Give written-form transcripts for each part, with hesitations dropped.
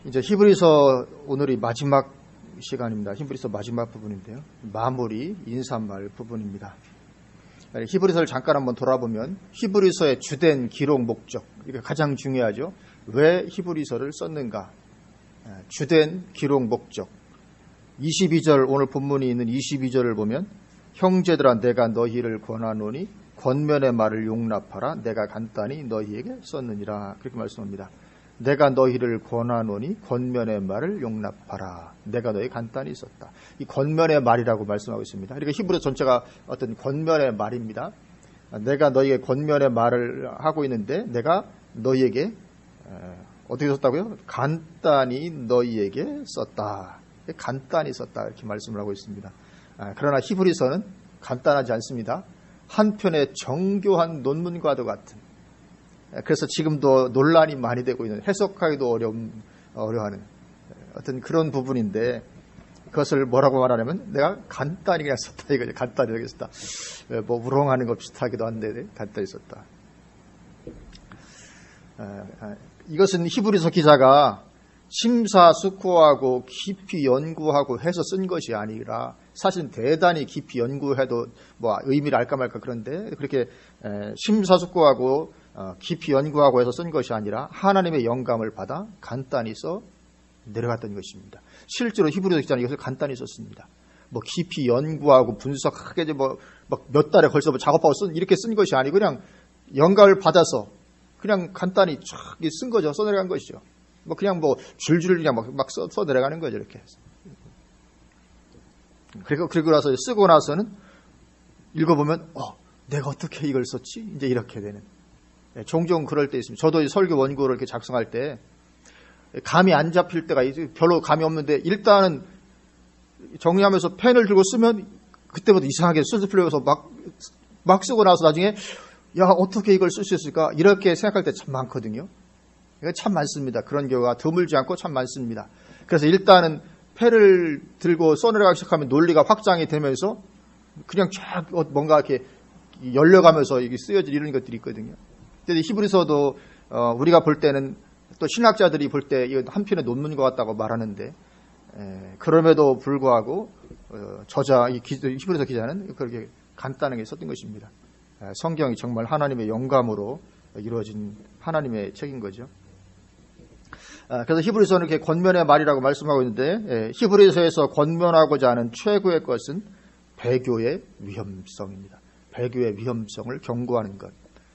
이제 히브리서 오늘이 마지막 시간입니다. 히브리서 마지막 부분인데요. 마무리 인사말 부분입니다. 히브리서를 잠깐 한번 돌아보면 히브리서의 주된 기록 목적, 이게 가장 중요하죠. 왜 히브리서를 썼는가? 주된 기록 목적. 22절, 오늘 본문이 있는 22절을 보면 형제들아 내가 너희를 권하노니 권면의 말을 용납하라. 내가 간단히 너희에게 썼느니라. 그렇게 말씀합니다. 내가 너희를 권하노니 권면의 말을 용납하라. 내가 너희 간단히 썼다. 이 권면의 말이라고 말씀하고 있습니다. 그러니까 히브리 전체가 어떤 권면의 말입니다. 내가 너희에게 권면의 말을 하고 있는데 내가 너희에게 어떻게 썼다고요? 간단히 너희에게 썼다. 간단히 썼다 이렇게 말씀을 하고 있습니다. 그러나 히브리서는 간단하지 않습니다. 한편의 정교한 논문과도 같은, 그래서 지금도 논란이 많이 되고 있는, 해석하기도 어려워하는 어떤 그런 부분인데, 그것을 뭐라고 말하냐면 내가 간단히 그냥 썼다 이거죠. 간단히 여기 썼다. 뭐 우롱하는 것 비슷하기도 한데 간단히 썼다. 이것은 히브리서 기자가 심사숙고하고 깊이 연구하고 해서 쓴 것이 아니라, 사실 대단히 깊이 연구해도 뭐 의미를 알까 말까 그런데, 그렇게 심사숙고하고 깊이 연구하고 해서 쓴 것이 아니라 하나님의 영감을 받아 간단히 써 내려갔던 것입니다. 실제로 히브리서 기자는 이것을 간단히 썼습니다. 뭐 깊이 연구하고 분석하게 뭐 몇 달에 걸쳐 작업하고 이렇게 쓴 것이 아니고 그냥 영감을 받아서 그냥 간단히 쫙 쓴 거죠. 써 내려간 것이죠. 뭐 그냥 뭐 줄줄 그냥 막 써 내려가는 거죠. 이렇게. 그리고 나서 쓰고 나서는 읽어보면 내가 어떻게 이걸 썼지? 이제 이렇게 되는. 종종 그럴 때 있습니다. 저도 설교 원고를 이렇게 작성할 때 감이 안 잡힐 때가 별로 감이 없는데, 일단은 정리하면서 펜을 들고 쓰면 그때부터 이상하게 술술 풀려서 막 쓰고 나서 나중에 야 어떻게 이걸 쓸 수 있을까? 이렇게 생각할 때 참 많거든요. 이거 참 많습니다. 그런 경우가 드물지 않고 참 많습니다. 그래서 일단은 펜을 들고 써내려가기 시작하면 논리가 확장이 되면서 그냥 쫙 뭔가 이렇게 열려가면서 이게 쓰여질 이런 것들이 있거든요. 근데 히브리서도 우리가 볼 때는, 또 신학자들이 볼 때 이거 한편의 논문과 같다고 말하는데, 그럼에도 불구하고 히브리서 기자는 그렇게 간단하게 썼던 것입니다. 성경이 정말 하나님의 영감으로 이루어진 하나님의 책인 거죠. 그래서 히브리서는 이렇게 권면의 말이라고 말씀하고 있는데, 히브리서에서 권면하고자 하는 최고의 것은 배교의 위험성입니다. 배교의 위험성을 경고하는 것.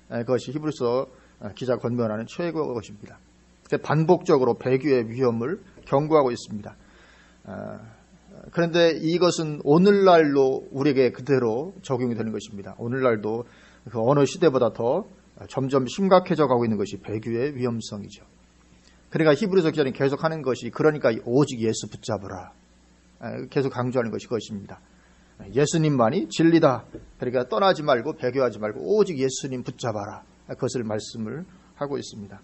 그것이 히브리서 기자 권면하는 최고의 것입니다. 반복적으로 배교의 위험을 경고하고 있습니다. 그런데 이것은 오늘날로 우리에게 그대로 적용이 되는 것입니다. 오늘날도 그 어느 시대보다 더 점점 심각해져 가고 있는 것이 배교의 위험성이죠. 그러니까 히브리서 기자는 계속 하는 것이, 그러니까 오직 예수 붙잡으라. 계속 강조하는 것이 그것입니다. 예수님만이 진리다. 그러니까 떠나지 말고 배교하지 말고 오직 예수님 붙잡아라. 그것을 말씀을 하고 있습니다.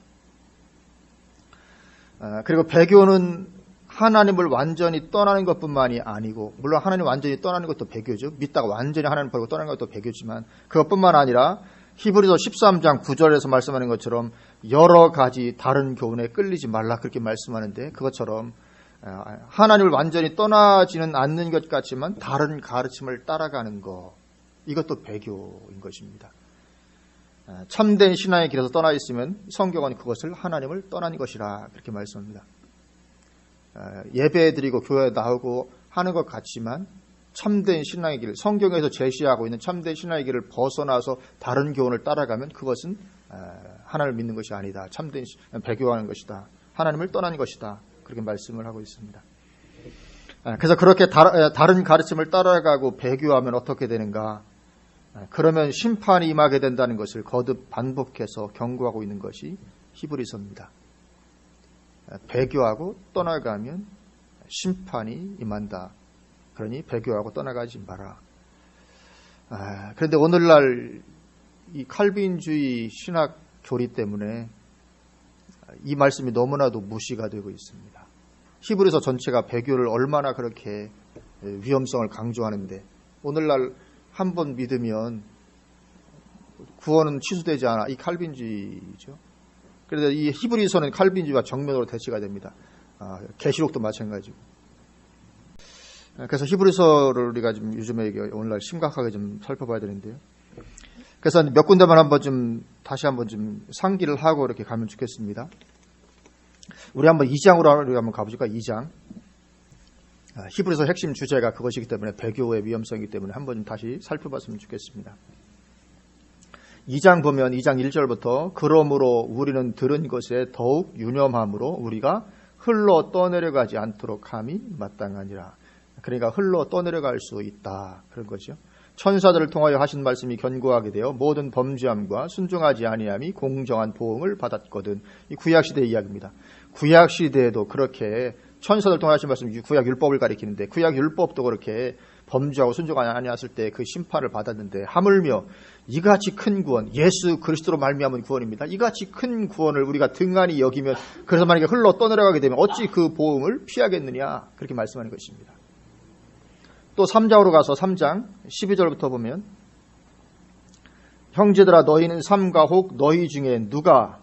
그리고 배교는 하나님을 완전히 떠나는 것뿐만이 아니고, 물론 하나님 완전히 떠나는 것도 배교죠. 믿다가 완전히 하나님 버리고 떠나는 것도 배교지만, 그것뿐만 아니라 히브리서 13장 9절에서 말씀하는 것처럼 여러 가지 다른 교훈에 끌리지 말라 그렇게 말씀하는데, 그것처럼 하나님을 완전히 떠나지는 않는 것 같지만 다른 가르침을 따라가는 것, 이것도 배교인 것입니다. 참된 신앙의 길에서 떠나 있으면 성경은 그것을 하나님을 떠난 것이라 그렇게 말씀합니다. 예배 드리고 교회에 나오고 하는 것 같지만 참된 신앙의 길, 성경에서 제시하고 있는 참된 신앙의 길을 벗어나서 다른 교훈을 따라가면 그것은 하나님을 믿는 것이 아니다. 참된 배교하는 것이다. 하나님을 떠난 것이다. 그렇게 말씀을 하고 있습니다. 그래서 그렇게 다른 가르침을 따라가고 배교하면 어떻게 되는가? 그러면 심판이 임하게 된다는 것을 거듭 반복해서 경고하고 있는 것이 히브리서입니다. 배교하고 떠나가면 심판이 임한다. 그러니 배교하고 떠나가지 마라. 그런데 오늘날 이 칼빈주의 신학 교리 때문에 이 말씀이 너무나도 무시가 되고 있습니다. 히브리서 전체가 배교를 얼마나 그렇게 위험성을 강조하는데, 오늘날 한 번 믿으면 구원은 취소되지 않아. 이 칼빈주의죠. 그래서 이 히브리서는 칼빈주의와 정면으로 대치가 됩니다. 계시록도 마찬가지고. 그래서 히브리서를 우리가 좀 요즘에 오늘날 심각하게 좀 살펴봐야 되는데요. 그래서 몇 군데만 한번 좀 다시 한번 좀 상기를 하고 이렇게 가면 좋겠습니다. 우리 한번 2장으로 우리 한번 가보실까? 2장. 히브리서 핵심 주제가 그것이기 때문에 배교의 위험성이기 때문에 한번 좀 다시 살펴봤으면 좋겠습니다. 2장 보면 2장 1절부터 그러므로 우리는 들은 것에 더욱 유념함으로 우리가 흘러 떠내려가지 않도록 함이 마땅하니라. 그러니까 흘러 떠내려갈 수 있다. 그런 거죠. 천사들을 통하여 하신 말씀이 견고하게 되어 모든 범죄함과 순종하지 아니함이 공정한 보응을 받았거든. 이 구약시대의 이야기입니다. 구약시대에도 그렇게 천사들 통하여 하신 말씀이 구약 율법을 가리키는데 구약 율법도 그렇게 범죄하고 순종하지 아니했을 때 그 심판을 받았는데 하물며 이같이 큰 구원, 예수 그리스도로 말미암은 구원입니다. 이같이 큰 구원을 우리가 등한히 여기면 그래서 만약에 흘러 떠내려가게 되면 어찌 그 보응을 피하겠느냐 그렇게 말씀하는 것입니다. 또 3장으로 가서 3장 12절부터 보면 형제들아 너희는 삼가 혹 너희 중에 누가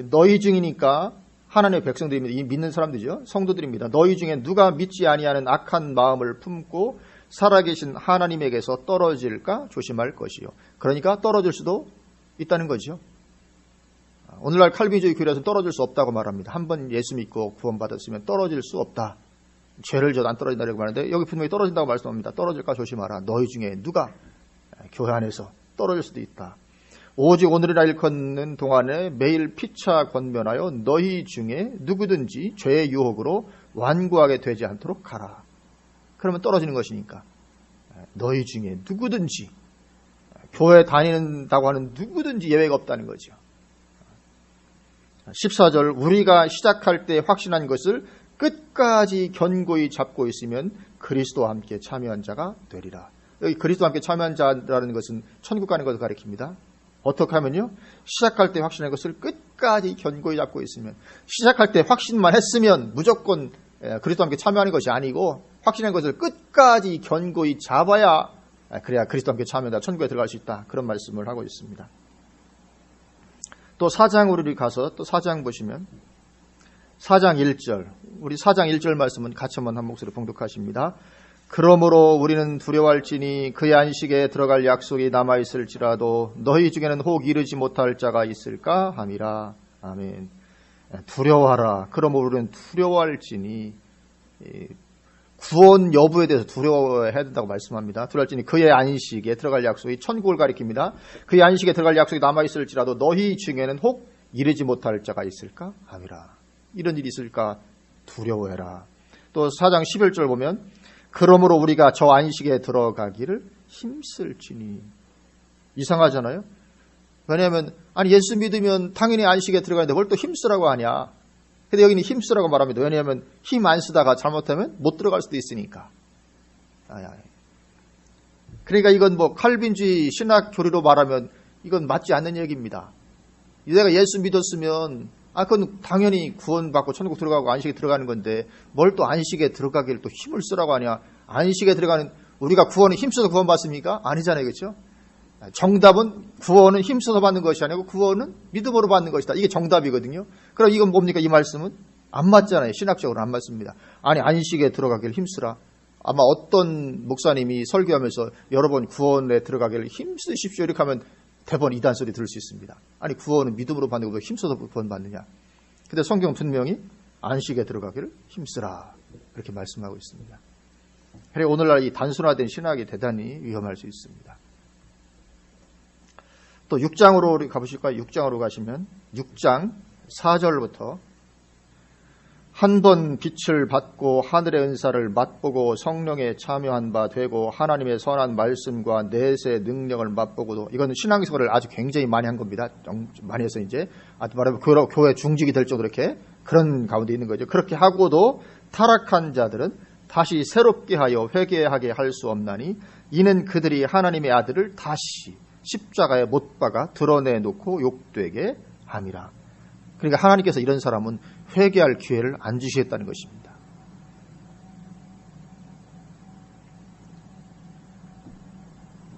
너희 중이니까 하나님의 백성들입니다. 이 믿는 사람들이죠. 성도들입니다. 너희 중에 누가 믿지 아니하는 악한 마음을 품고 살아계신 하나님에게서 떨어질까 조심할 것이요. 그러니까 떨어질 수도 있다는 거죠. 오늘날 칼빈주의 교리에서 떨어질 수 없다고 말합니다. 한번 예수 믿고 구원받았으면 떨어질 수 없다. 죄를 져도 안 떨어진다고 말하는데 여기 분명히 떨어진다고 말씀합니다. 떨어질까 조심하라. 너희 중에 누가 교회 안에서 떨어질 수도 있다. 오직 오늘이라 일컫는 동안에 매일 피차 권면하여 너희 중에 누구든지 죄의 유혹으로 완고하게 되지 않도록 하라. 그러면 떨어지는 것이니까 너희 중에 누구든지 교회 다니는다고 하는 누구든지 예외가 없다는 거죠. 14절 우리가 시작할 때 확신한 것을 끝까지 견고히 잡고 있으면 그리스도와 함께 참여한 자가 되리라. 여기 그리스도와 함께 참여한 자라는 것은 천국 가는 것을 가리킵니다. 어떻게 하면요? 시작할 때 확신한 것을 끝까지 견고히 잡고 있으면 시작할 때 확신만 했으면 무조건 그리스도와 함께 참여하는 것이 아니고 확신한 것을 끝까지 견고히 잡아야 그래야 그리스도와 함께 참여하다 천국에 들어갈 수 있다. 그런 말씀을 하고 있습니다. 또 4장으로 가서 또 4장 보시면 4장 1절 우리 4장 1절 말씀은 같이 한번 한 목소리로 봉독하십니다. 그러므로 우리는 두려워할지니 그의 안식에 들어갈 약속이 남아있을지라도 너희 중에는 혹 이르지 못할 자가 있을까 함이라. 아멘. 두려워하라. 그러므로 우리는 두려워할지니 구원 여부에 대해서 두려워해야 된다고 말씀합니다. 두려워할지니 그의 안식에 들어갈 약속이 천국을 가리킵니다. 그의 안식에 들어갈 약속이 남아있을지라도 너희 중에는 혹 이르지 못할 자가 있을까 함이라. 이런 일이 있을까 두려워해라. 또 4장 11절 보면 그러므로 우리가 저 안식에 들어가기를 힘쓸지니. 이상하잖아요. 왜냐하면 아니 예수 믿으면 당연히 안식에 들어가는데 뭘 또 힘쓰라고 하냐. 근데 여기는 힘쓰라고 말합니다. 왜냐하면 힘 안 쓰다가 잘못하면 못 들어갈 수도 있으니까. 그러니까 이건 뭐 칼빈주의 신학 교리로 말하면 이건 맞지 않는 얘기입니다. 내가 예수 믿었으면 그건 당연히 구원받고 천국 들어가고 안식에 들어가는 건데 뭘 또 안식에 들어가기를 또 힘을 쓰라고 하냐. 안식에 들어가는 우리가 구원은 힘써서 구원받습니까? 아니잖아요. 그렇죠? 정답은 구원은 힘써서 받는 것이 아니고 구원은 믿음으로 받는 것이다. 이게 정답이거든요. 그럼 이건 뭡니까? 이 말씀은 안 맞잖아요. 신학적으로 안 맞습니다. 아니 안식에 들어가기를 힘쓰라. 아마 어떤 목사님이 설교하면서 여러 번 구원에 들어가기를 힘쓰십시오 이렇게 하면 대번 이단 소리 들을 수 있습니다. 아니 구원은 믿음으로 받는 것보다 힘써서 구원받느냐. 근데 성경은 분명히 안식에 들어가기를 힘쓰라 이렇게 말씀하고 있습니다. 그래 오늘날 이 단순화된 신학이 대단히 위험할 수 있습니다. 또 6장으로 우리 가보실까요? 6장으로 가시면 6장 4절부터 한 번 빛을 받고 하늘의 은사를 맛보고 성령에 참여한 바 되고 하나님의 선한 말씀과 내세 능력을 맛보고도 이거는 신앙생활을 아주 굉장히 많이 한 겁니다. 많이 해서 이제 말하면 교회 중직이 될 정도로 이렇게 그런 가운데 있는 거죠. 그렇게 하고도 타락한 자들은 다시 새롭게 하여 회개하게 할 수 없나니 이는 그들이 하나님의 아들을 다시 십자가에 못 박아 드러내놓고 욕되게 함이라. 그러니까 하나님께서 이런 사람은 회개할 기회를 안 주시겠다는 것입니다.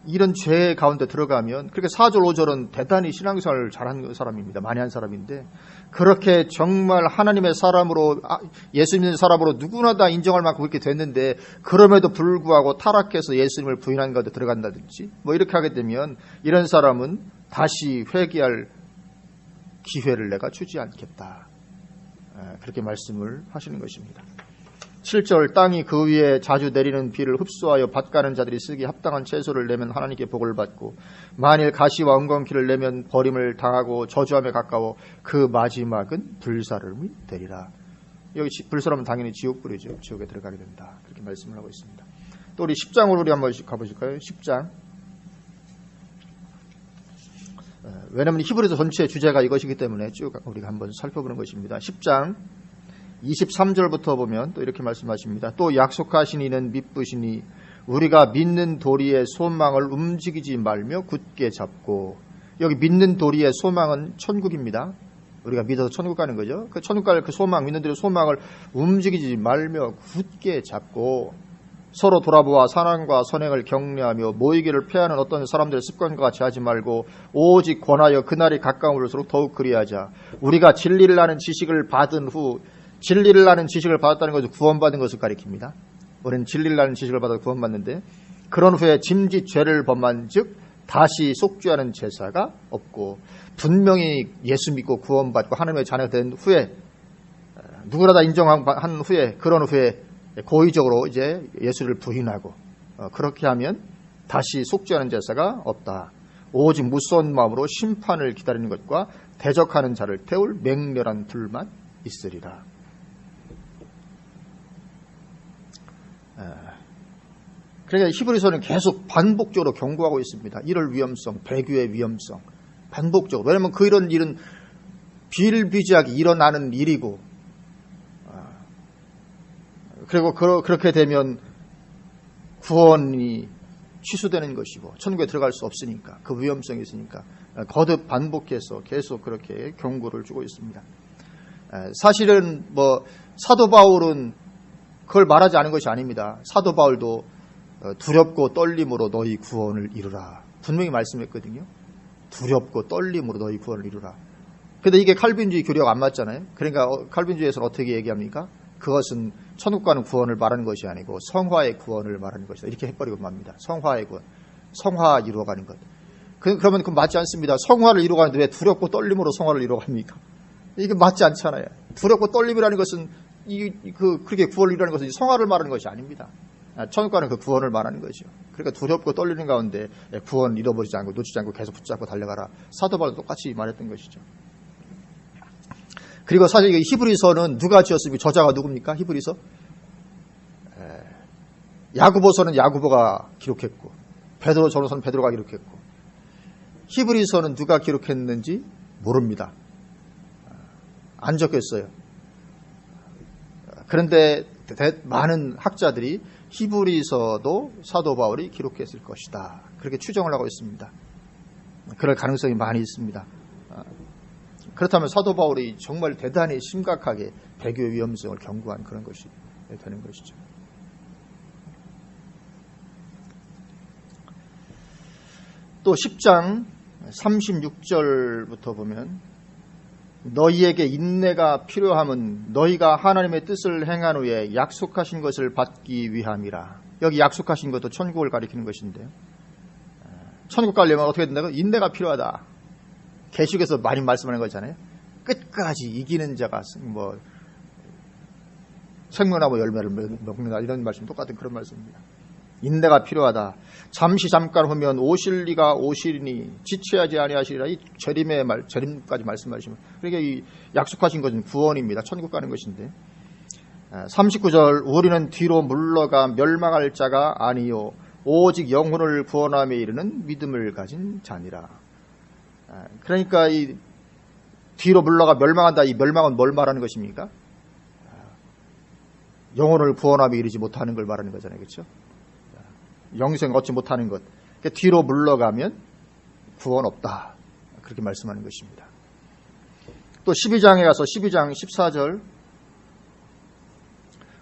이런 죄 가운데 들어가면, 그렇게 4절 5절은 대단히 신앙생활을 잘한 사람입니다. 많이 한 사람인데, 그렇게 정말 하나님의 사람으로, 예수 믿는 사람으로 누구나 다 인정할 만큼 그렇게 됐는데, 그럼에도 불구하고 타락해서 예수님을 부인한 가운데 들어간다든지 뭐 이렇게 하게 되면, 이런 사람은 다시 회개할 기회를 내가 주지 않겠다, 그렇게 말씀을 하시는 것입니다. 7절, 땅이 그 위에 자주 내리는 비를 흡수하여 밭가는 자들이 쓰기 합당한 채소를 내면 하나님께 복을 받고, 만일 가시와 엉겅퀴를 내면 버림을 당하고 저주함에 가까워 그 마지막은 불사름이 되리라. 여기 불사름은 당연히 지옥불이죠. 지옥에 들어가게 된다, 그렇게 말씀을 하고 있습니다. 또 우리 10장으로 우리 한번 가보실까요? 10장. 왜냐하면 히브리서 전체의 주제가 이것이기 때문에 쭉 우리가 한번 살펴보는 것입니다. 10장 23절부터 보면 또 이렇게 말씀하십니다. 또 약속하신 이는 믿으시니 우리가 믿는 도리의 소망을 움직이지 말며 굳게 잡고, 여기 믿는 도리의 소망은 천국입니다. 우리가 믿어서 천국 가는 거죠. 그 천국 갈 그 소망, 믿는 도리의 소망을 움직이지 말며 굳게 잡고, 서로 돌아보아 사랑과 선행을 격려하며 모이기를 패하는 어떤 사람들의 습관과 같이 하지 말고 오직 권하여 그날이 가까울수록 더욱 그리하자. 우리가 진리를 아는 지식을 받은 후, 진리를 아는 지식을 받았다는 것은 구원받은 것을 가리킵니다. 우리는 진리를 아는 지식을 받아 구원받는데, 그런 후에 짐짓 죄를 범한 즉 다시 속죄하는 제사가 없고, 분명히 예수 믿고 구원받고 하나님의 자녀가 된 후에, 누구나 다 인정한 후에, 그런 후에 고의적으로 이제 예수를 부인하고 그렇게 하면 다시 속죄하는 제사가 없다. 오직 무서운 마음으로 심판을 기다리는 것과 대적하는 자를 태울 맹렬한 불만 있으리라. 그러니까 히브리서는 계속 반복적으로 경고하고 있습니다. 이럴 위험성, 배교의 위험성, 반복적으로. 왜냐하면 이런 일은 비일비재하게 일어나는 일이고, 그리고 그렇게 되면 구원이 취소되는 것이고 천국에 들어갈 수 없으니까, 그 위험성이 있으니까 거듭 반복해서 계속 그렇게 경고를 주고 있습니다. 사실은 사도 바울은 그걸 말하지 않은 것이 아닙니다. 사도 바울도 두렵고 떨림으로 너희 구원을 이루라, 분명히 말씀했거든요. 두렵고 떨림으로 너희 구원을 이루라. 근데 이게 칼빈주의 교리가 안 맞잖아요. 그러니까 칼빈주의에서는 어떻게 얘기합니까? 그것은 천국 가는 구원을 말하는 것이 아니고 성화의 구원을 말하는 것이다, 이렇게 해버리고 맙니다. 성화의 구원, 성화 이루어가는 것. 그러면 그건 맞지 않습니다. 성화를 이루어가는데 왜 두렵고 떨림으로 성화를 이루어갑니까? 이게 맞지 않잖아요. 두렵고 떨림이라는 것은 그렇게 구원을 이루어가는 것은 성화를 말하는 것이 아닙니다. 천국 가는 그 구원을 말하는 거죠. 그러니까 두렵고 떨리는 가운데 구원을 잃어버리지 않고 놓치지 않고 계속 붙잡고 달려가라. 사도 바울도 똑같이 말했던 것이죠. 그리고 사실 히브리서는 누가 지었습니까? 저자가 누굽니까? 히브리서? 야고보서는 야고보가 기록했고, 베드로 전서는 베드로가 기록했고, 히브리서는 누가 기록했는지 모릅니다. 안 적혔어요. 그런데 많은 학자들이 히브리서도 사도 바울이 기록했을 것이다, 그렇게 추정을 하고 있습니다. 그럴 가능성이 많이 있습니다. 그렇다면 사도 바울이 정말 대단히 심각하게 배교의 위험성을 경고한 그런 것이 되는 것이죠. 또 10장 36절부터 보면, 너희에게 인내가 필요함은 너희가 하나님의 뜻을 행한 후에 약속하신 것을 받기 위함이라. 여기 약속하신 것도 천국을 가리키는 것인데요. 천국 가려면 어떻게 된다고? 인내가 필요하다. 계시록에서 많이 말씀하는 거잖아요. 끝까지 이기는 자가 생명나무 열매를 먹는다, 이런 말씀, 똑같은 그런 말씀입니다. 인내가 필요하다. 잠깐 후면 오실 리가 오시리니 지체하지 아니하시리라. 이 재림까지 말씀하시면, 그러니까 이 약속하신 것은 구원입니다. 천국 가는 것인데. 39절, 우리는 뒤로 물러가 멸망할 자가 아니요 오직 영혼을 구원함에 이르는 믿음을 가진 자니라. 그러니까 이 뒤로 물러가 멸망한다, 이 멸망은 뭘 말하는 것입니까? 영혼을 구원함에 이르지 못하는 걸 말하는 거잖아요. 그렇죠? 영생 얻지 못하는 것. 그러니까 뒤로 물러가면 구원 없다, 그렇게 말씀하는 것입니다. 또 12장에 가서 12장 14절,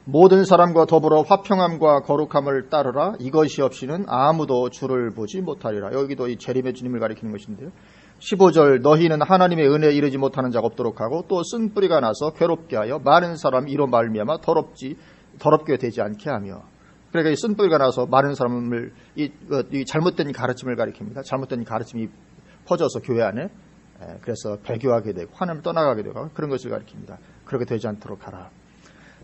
모든 사람과 더불어 화평함과 거룩함을 따르라. 이것이 없이는 아무도 주를 보지 못하리라. 여기도 이 재림의 주님을 가리키는 것인데요. 15절 너희는 하나님의 은혜에 이르지 못하는 자가 없도록 하고 또 쓴뿌리가 나서 괴롭게 하여 많은 사람 이로 말미암아 더럽게 되지 않게 하며. 그러니까 이 쓴뿌리가 나서 많은 사람을 이 잘못된 가르침을 가리킵니다. 잘못된 가르침이 퍼져서 교회 안에 그래서 배교하게 되고 하나님을 떠나가게 되고 그런 것을 가리킵니다. 그렇게 되지 않도록 하라.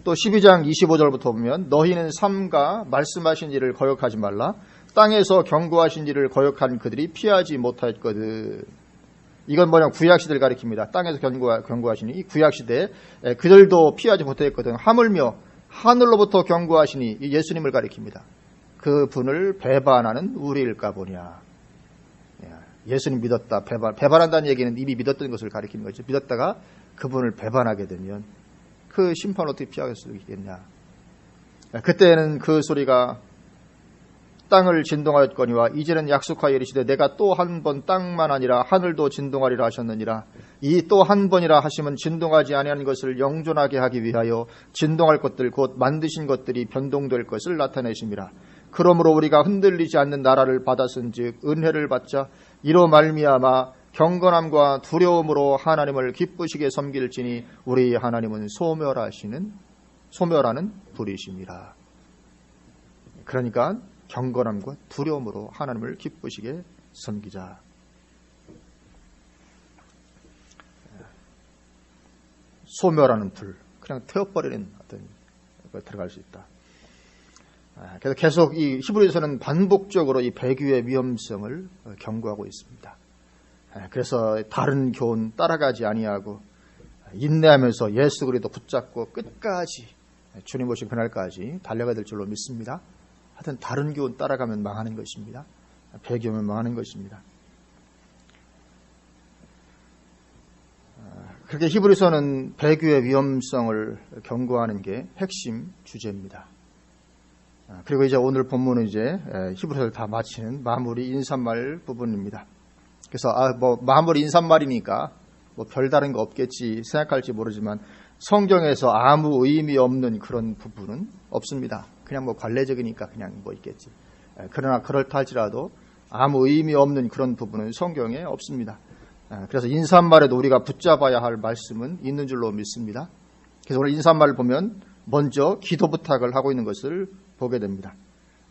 또 12장 25절부터 보면 너희는 삼가 말씀하신 일을 거역하지 말라. 땅에서 경고하신 일을 거역한 그들이 피하지 못하였거든. 이건 뭐냐면 구약시대를 가리킵니다. 땅에서 경고하시니 이 구약시대에 그들도 피하지 못하였거든. 하물며 하늘로부터 경고하시니 예수님을 가리킵니다. 그 분을 배반하는 우리일까 보냐. 예수님 믿었다. 배반한다는 얘기는 이미 믿었던 것을 가리키는 거죠. 믿었다가 그분을 배반하게 되면 그 심판 어떻게 피할 수 있겠냐. 그때는 그 소리가 땅을 진동하였거니와 이제는 약속하여 이르시되 내가 또 한 번 땅만 아니라 하늘도 진동하리라 하셨느니라. 이 또 한 번이라 하시면 진동하지 아니하는 것을 영존하게 하기 위하여 진동할 것들 곧 만드신 것들이 변동될 것을 나타내심이라. 그러므로 우리가 흔들리지 않는 나라를 받았은즉 은혜를 받자. 이로 말미암아 경건함과 두려움으로 하나님을 기쁘시게 섬길지니 우리 하나님은 소멸하는 불이심이라. 그러니까 경건함과 두려움으로 하나님을 기쁘시게 섬기자. 소멸하는 불, 그냥 태워버리는 어떤 걸 들어갈 수 있다. 그래서 계속 이 히브리서는 반복적으로 이 배교의 위험성을 경고하고 있습니다. 그래서 다른 교훈 따라가지 아니하고 인내하면서 예수 그리스도 붙잡고 끝까지 주님 오신 그날까지 달려가야 될 줄로 믿습니다. 하여튼 다른 교훈 따라가면 망하는 것입니다. 배교면 망하는 것입니다. 그렇게 히브리서는 배교의 위험성을 경고하는 게 핵심 주제입니다. 그리고 이제 오늘 본문은 이제 히브리서를 다 마치는 마무리 인사말 부분입니다. 그래서 마무리 인사말이니까 별다른 거 없겠지 생각할지 모르지만 성경에서 아무 의미 없는 그런 부분은 없습니다. 그냥 관례적이니까 그냥 있겠지. 그러나 그렇다 할지라도 아무 의미 없는 그런 부분은 성경에 없습니다. 그래서 인사말에도 우리가 붙잡아야 할 말씀은 있는 줄로 믿습니다. 그래서 오늘 인사말을 보면 먼저 기도 부탁을 하고 있는 것을 보게 됩니다.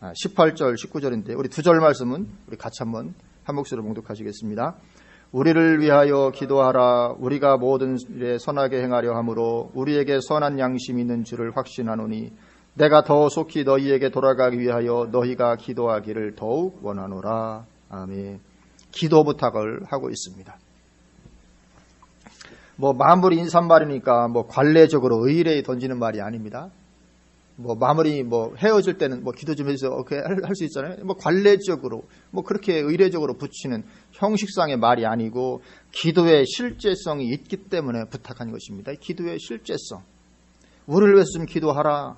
18절, 19절인데 우리 두 절 말씀은 우리 같이 한번 한 목소리로 봉독하시겠습니다. 우리를 위하여 기도하라. 우리가 모든 일에 선하게 행하려 함으로 우리에게 선한 양심이 있는 줄을 확신하노니 내가 더 속히 너희에게 돌아가기 위하여 너희가 기도하기를 더욱 원하노라. 아멘. 기도 부탁을 하고 있습니다. 마무리 인사말이니까 관례적으로 의례에 던지는 말이 아닙니다. 마무리 헤어질 때는 기도 좀 해주세요. 할 수 있잖아요. 관례적으로 그렇게 의례적으로 붙이는 형식상의 말이 아니고 기도의 실제성이 있기 때문에 부탁한 것입니다. 기도의 실제성. 우리를 위해서 좀 기도하라.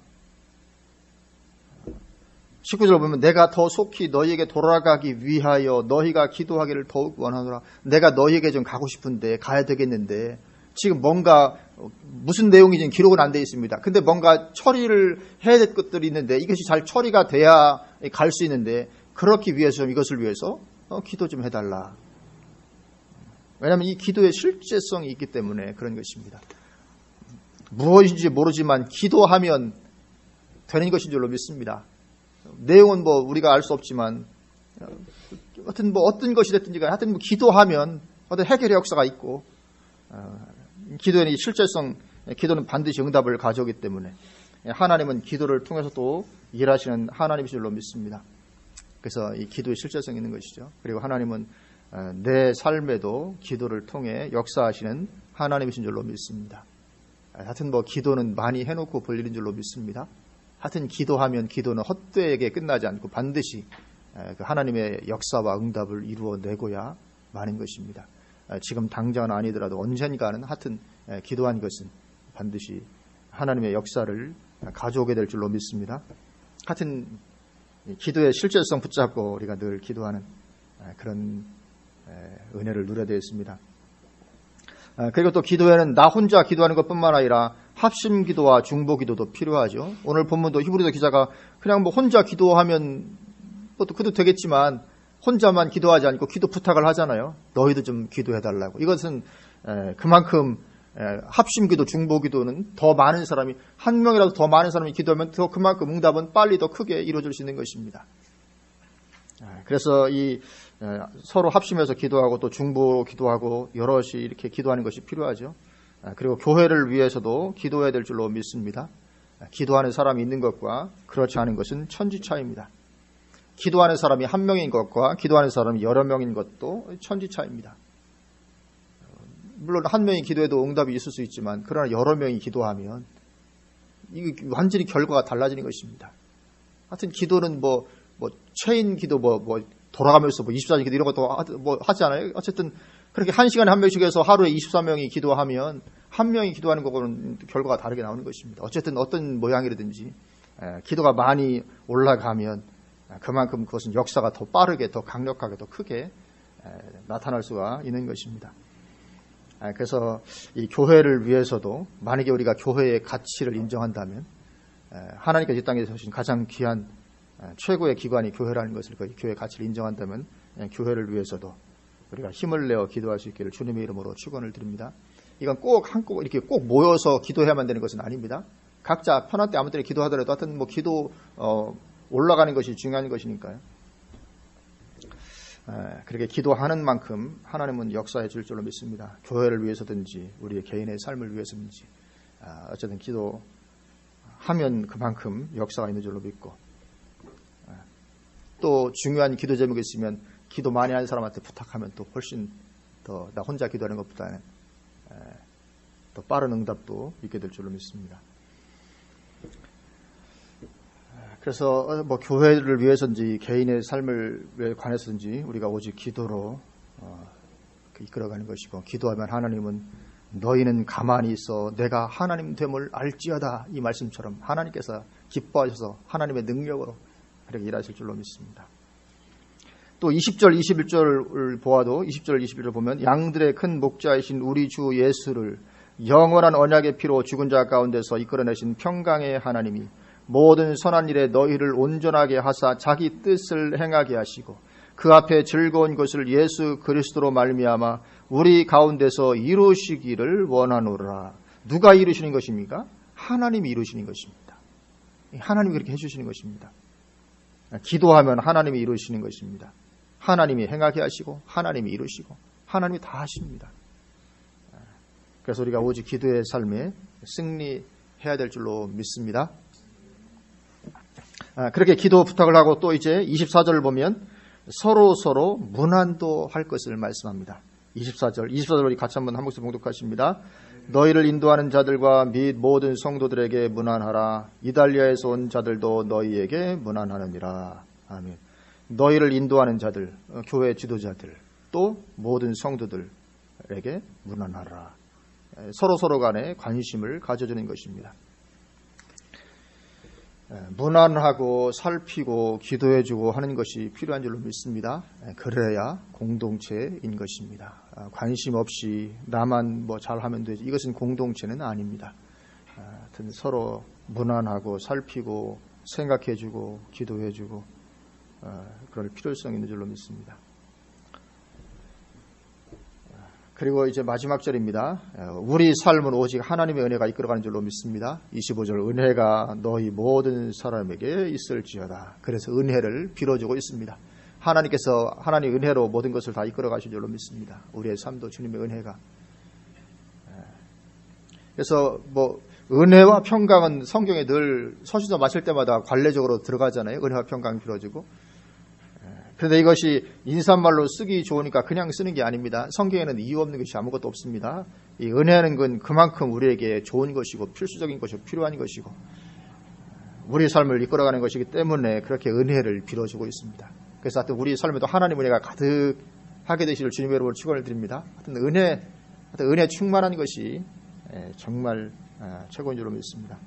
19절 보면 내가 더 속히 너희에게 돌아가기 위하여 너희가 기도하기를 더욱 원하노라. 내가 너희에게 좀 가고 싶은데 가야 되겠는데 지금 뭔가 무슨 내용인지는 기록은 안 되어 있습니다. 근데 뭔가 처리를 해야 될 것들이 있는데 이것이 잘 처리가 돼야 갈 수 있는데 그렇기 위해서 좀 이것을 위해서 기도 좀 해달라. 왜냐하면 이 기도의 실제성이 있기 때문에 그런 것입니다. 무엇인지 모르지만 기도하면 되는 것인 줄로 믿습니다. 내용은 우리가 알 수 없지만 하여튼 어떤 것이 됐든지 간에 하여튼 기도하면 어떤 해결의 역사가 있고 기도에는 실제성, 기도는 반드시 응답을 가져오기 때문에 하나님은 기도를 통해서 또 일하시는 하나님이신 줄로 믿습니다. 그래서 이 기도의 실제성이 있는 것이죠. 그리고 하나님은 내 삶에도 기도를 통해 역사하시는 하나님이신 줄로 믿습니다. 하여튼 기도는 많이 해놓고 볼 일인 줄로 믿습니다. 하여튼 기도하면 기도는 헛되게 끝나지 않고 반드시 하나님의 역사와 응답을 이루어내고야 마는 것입니다. 지금 당장은 아니더라도 언젠가는 하여튼 기도한 것은 반드시 하나님의 역사를 가져오게 될 줄로 믿습니다. 하여튼 기도의 실제성 붙잡고 우리가 늘 기도하는 그런 은혜를 누려야 되겠습니다. 그리고 또 기도에는 나 혼자 기도하는 것뿐만 아니라 합심 기도와 중보 기도도 필요하죠. 오늘 본문도 히브리서 기자가 그냥 뭐 혼자 기도하면 그것도 되겠지만 혼자만 기도하지 않고 기도 부탁을 하잖아요. 너희도 좀 기도해달라고. 이것은 그만큼 합심 기도, 중보 기도는 더 많은 사람이, 한 명이라도 더 많은 사람이 기도하면 더 그만큼 응답은 빨리 더 크게 이루어질 수 있는 것입니다. 그래서 이 서로 합심해서 기도하고 또 중보 기도하고 여럿이 이렇게 기도하는 것이 필요하죠. 그리고 교회를 위해서도 기도해야 될 줄로 믿습니다. 기도하는 사람이 있는 것과 그렇지 않은 것은 천지차이입니다. 기도하는 사람이 한 명인 것과 기도하는 사람이 여러 명인 것도 천지차이입니다. 물론 한 명이 기도해도 응답이 있을 수 있지만 그러나 여러 명이 기도하면 이게 완전히 결과가 달라지는 것입니다. 하여튼 기도는 뭐 체인 기도 돌아가면서 24시간 기도 이런 것도 하지 않아요? 어쨌든 그렇게 한 시간에 한 명씩 해서 하루에 24명이 기도하면 한 명이 기도하는 것과는 결과가 다르게 나오는 것입니다. 어쨌든 어떤 모양이라든지 기도가 많이 올라가면 그만큼 그것은 역사가 더 빠르게, 더 강력하게, 더 크게 나타날 수가 있는 것입니다. 그래서 이 교회를 위해서도 만약에 우리가 교회의 가치를 인정한다면 하나님께서 이 땅에 세우신 가장 귀한 최고의 기관이 교회라는 것을, 그 교회의 가치를 인정한다면 교회를 위해서도 우리가 힘을 내어 기도할 수 있기를 주님의 이름으로 축원을 드립니다. 이건 이렇게 꼭 모여서 기도해야만 되는 것은 아닙니다. 각자 편할 때 아무 때나 기도하더라도 하여튼 기도 올라가는 것이 중요한 것이니까요. 그렇게 기도하는 만큼 하나님은 역사해 줄 줄로 믿습니다. 교회를 위해서든지 우리의 개인의 삶을 위해서든지 어쨌든 기도하면 그만큼 역사가 있는 줄로 믿고, 또 중요한 기도 제목이 있으면 기도 많이 하는 사람한테 부탁하면 또 훨씬 더 나 혼자 기도하는 것보다는 더 빠른 응답도 있게 될 줄로 믿습니다. 그래서 교회를 위해서든지 개인의 삶을 관해서든지 우리가 오직 기도로 이끌어가는 것이고, 기도하면 하나님은 너희는 가만히 있어 내가 하나님 됨을 알지어다, 이 말씀처럼 하나님께서 기뻐하셔서 하나님의 능력으로 그렇게 일하실 줄로 믿습니다. 또 20절 21절을 보아도 20절 21절을 보면 양들의 큰 목자이신 우리 주 예수를 영원한 언약의 피로 죽은 자 가운데서 이끌어내신 평강의 하나님이 모든 선한 일에 너희를 온전하게 하사 자기 뜻을 행하게 하시고 그 앞에 즐거운 것을 예수 그리스도로 말미암아 우리 가운데서 이루시기를 원하노라. 누가 이루시는 것입니까? 하나님이 이루시는 것입니다. 하나님이 그렇게 해주시는 것입니다. 기도하면 하나님이 이루시는 것입니다. 하나님이 행하게 하시고 하나님이 이루시고 하나님이 다 하십니다. 그래서 우리가 오직 기도의 삶에 승리해야 될 줄로 믿습니다. 그렇게 기도 부탁을 하고 또 이제 24절을 보면 서로 문안도 할 것을 말씀합니다. 24절 우리 같이 한번 한 목소리 봉독하십니다. 너희를 인도하는 자들과 및 모든 성도들에게 문안하라. 이달리아에서 온 자들도 너희에게 문안하느니라. 아멘. 너희를 인도하는 자들, 교회 지도자들, 또 모든 성도들에게 문안하라. 서로 간에 관심을 가져주는 것입니다. 문안하고 살피고 기도해주고 하는 것이 필요한 줄로 믿습니다. 그래야 공동체인 것입니다. 관심 없이 나만 잘하면 되지, 이것은 공동체는 아닙니다. 하여튼 서로 문안하고 살피고 생각해주고 기도해주고 그럴 필요성이 있는 줄로 믿습니다. 그리고 이제 마지막 절입니다. 우리 삶은 오직 하나님의 은혜가 이끌어가는 줄로 믿습니다. 25절 은혜가 너희 모든 사람에게 있을지어다. 그래서 은혜를 빌어주고 있습니다. 하나님께서 하나님의 은혜로 모든 것을 다 이끌어가신 줄로 믿습니다. 우리의 삶도 주님의 은혜가. 그래서 은혜와 평강은 성경에 늘 서신서 마칠 때마다 관례적으로 들어가잖아요. 은혜와 평강 빌어주고. 그런데 이것이 인사말로 쓰기 좋으니까 그냥 쓰는 게 아닙니다. 성경에는 이유 없는 것이 아무것도 없습니다. 이 은혜하는 건 그만큼 우리에게 좋은 것이고 필수적인 것이고 필요한 것이고 우리의 삶을 이끌어가는 것이기 때문에 그렇게 은혜를 빌어주고 있습니다. 그래서 하여튼 우리 삶에도 하나님 은혜가 가득하게 되시길 주님의 이름으로 축원을 드립니다. 하여튼 은혜 충만한 것이 정말 최고인 줄로 믿습니다.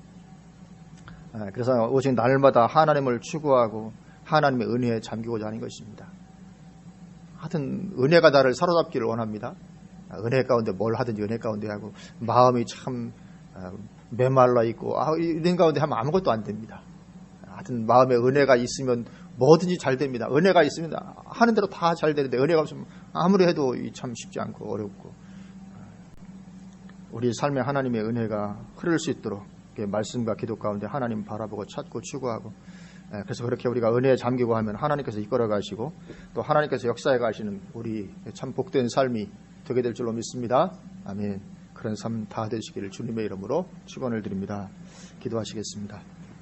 그래서 오직 날마다 하나님을 추구하고 하나님의 은혜에 잠기고자 하는 것입니다. 하여튼 은혜가 나를 사로잡기를 원합니다. 은혜 가운데 뭘 하든지 은혜 가운데 하고 마음이 참 메말라 있고 이런 가운데 하면 아무것도 안 됩니다. 하여튼 마음에 은혜가 있으면 뭐든지 잘 됩니다. 은혜가 있으면 하는 대로 다 잘 되는데 은혜가 없으면 아무리 해도 참 쉽지 않고 어렵고, 우리 삶에 하나님의 은혜가 흐를 수 있도록 말씀과 기도 가운데 하나님 바라보고 찾고 추구하고, 그래서 그렇게 우리가 은혜에 잠기고 하면 하나님께서 이끌어 가시고 또 하나님께서 역사해 가시는 우리 참 복된 삶이 되게 될 줄로 믿습니다. 아멘. 그런 삶 다 되시기를 주님의 이름으로 축원을 드립니다. 기도하시겠습니다.